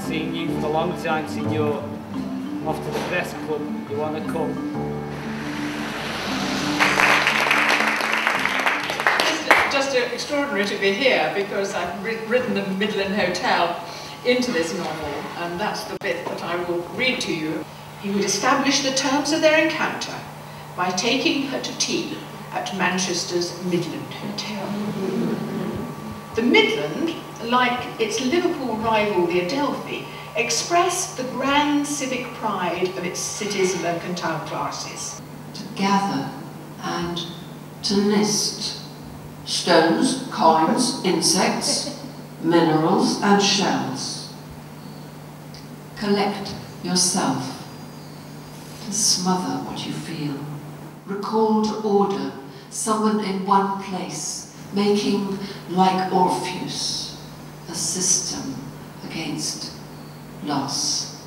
seeing you for the long time, seeing you off to the best club you want to come. Just extraordinary to be here, because I've written the Midland Hotel into this novel, and that's the bit that I will read to you. He would establish the terms of their encounter by taking her to tea at Manchester's Midland Hotel. The Midland, like its Liverpool rival the Adelphi, expressed the grand civic pride of its city's mercantile classes. To gather and to list stones, coins, insects, minerals and shells. Collect yourself. To smother what you feel. Recall to order, someone in one place, making, like Orpheus, a system against loss.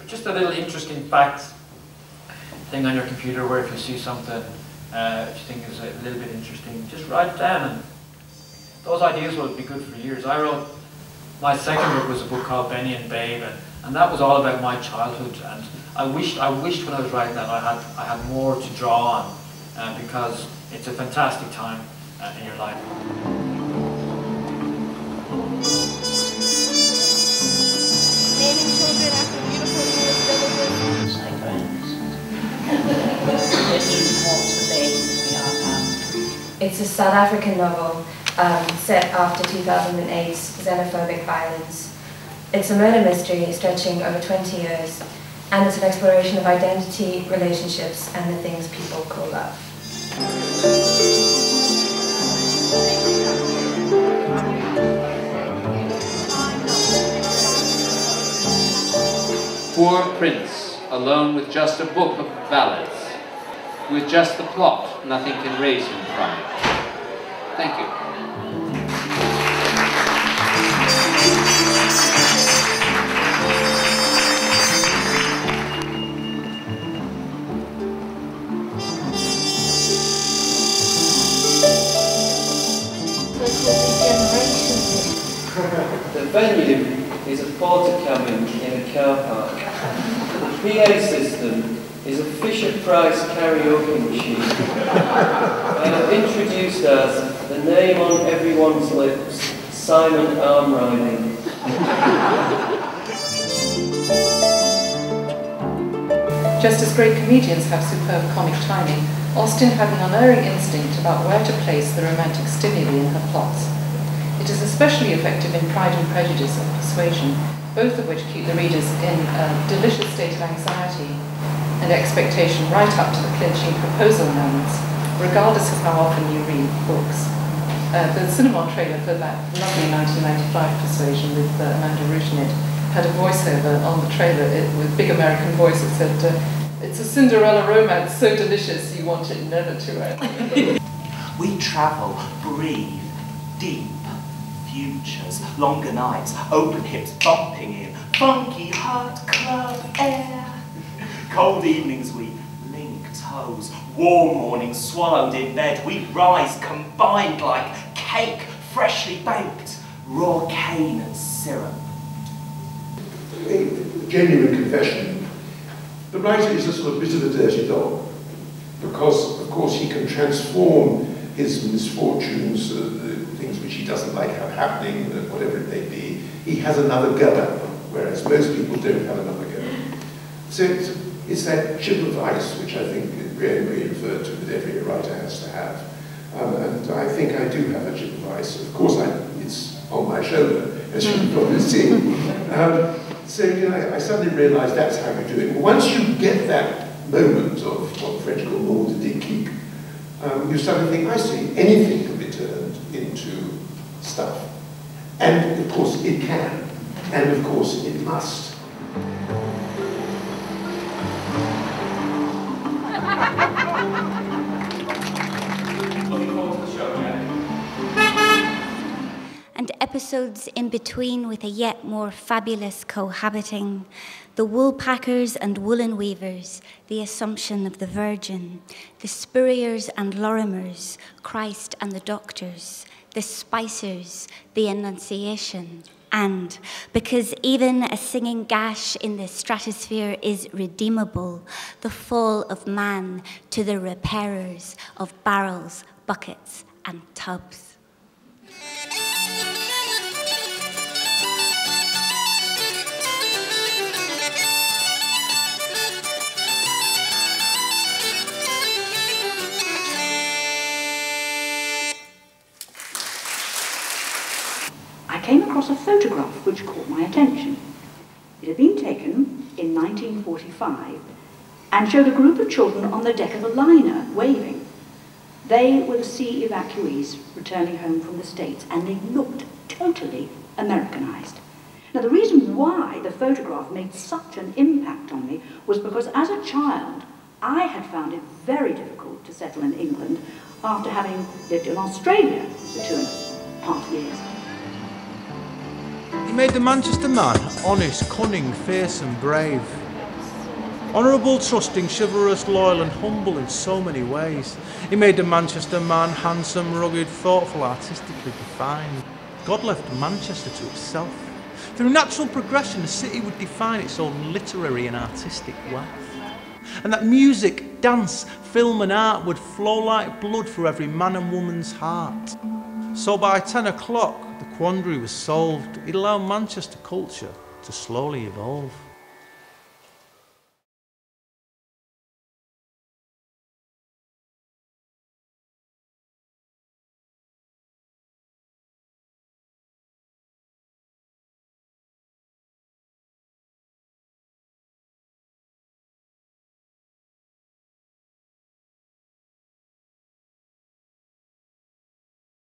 Just a little interesting fact thing on your computer, where if you see something which you think is a little bit interesting, just write it down, and those ideas will be good for years. I wrote, my second book was a book called Benny and Babe, and that was all about my childhood, and I wished when I was writing that I had more to draw on, because it's a fantastic time in your life. Naming children after beautiful English villages. It's a South African novel set after 2008's xenophobic violence. It's a murder mystery stretching over 20 years, and it's an exploration of identity, relationships, and the things people call love. Poor prince, alone with just a book of ballads. With just the plot, nothing can raise him from it. Thank you. The venue is a porta cabin in a car park. The PA system is a Fisher-Price karaoke machine. Introduced as the name on everyone's lips, Simon Armriding. Just as great comedians have superb comic timing, Austen had an unerring instinct about where to place the romantic stimuli in her plots. It is especially effective in Pride and Prejudice and Persuasion, both of which keep the readers in a delicious state of anxiety and expectation right up to the clinching proposal moments, regardless of how often you read books. The cinema trailer for that lovely 1995 Persuasion with Amanda Root in it had a voiceover on the trailer with big American voice that said, "It's a Cinderella romance so delicious you want it never to end." We travel, breathe, deep futures, longer nights, open hips bumping in funky hot club air. Cold evenings we link toes, warm mornings swallowed in bed, we rise combined like cake freshly baked, raw cane and syrup. A genuine confession. The writer is a sort of bit of a dirty dog, because of course he can transform his misfortunes, the things which he doesn't like have happening, whatever it may be. He has another go at them, whereas most people don't have another go. So it's that chip of ice which I think really referred to that every writer has to have. And I think I do have a chip of ice. Of course, it's on my shoulder, as you can probably see. So I suddenly realised that's how you do it. Once you get that moment of what the French call mot de déclic, you suddenly think, I see, anything can be turned into stuff. And of course it can. And of course it must. And episodes in between with a yet more fabulous cohabiting, the woolpackers and woolen weavers, the Assumption of the Virgin, the Spurriers and Lorimers, Christ and the Doctors, the Spicers, the Annunciation, And because even a singing gash in the stratosphere is redeemable, the fall of man to the repairers of barrels, buckets, and tubs. I came across a photograph which caught my attention. It had been taken in 1945 and showed a group of children on the deck of a liner waving. They were the sea evacuees returning home from the States, and they looked totally Americanized. Now, the reason why the photograph made such an impact on me was because as a child, I had found it very difficult to settle in England after having lived in Australia for 2.5 years. He made the Manchester man honest, cunning, fierce and brave. Honourable, trusting, chivalrous, loyal and humble in so many ways. He made the Manchester man handsome, rugged, thoughtful, artistically defined. God left Manchester to itself. Through natural progression, the city would define its own literary and artistic wealth. And that music, dance, film and art would flow like blood through every man and woman's heart. So by 10 o'clock, the quandary was solved. It allowed Manchester culture to slowly evolve.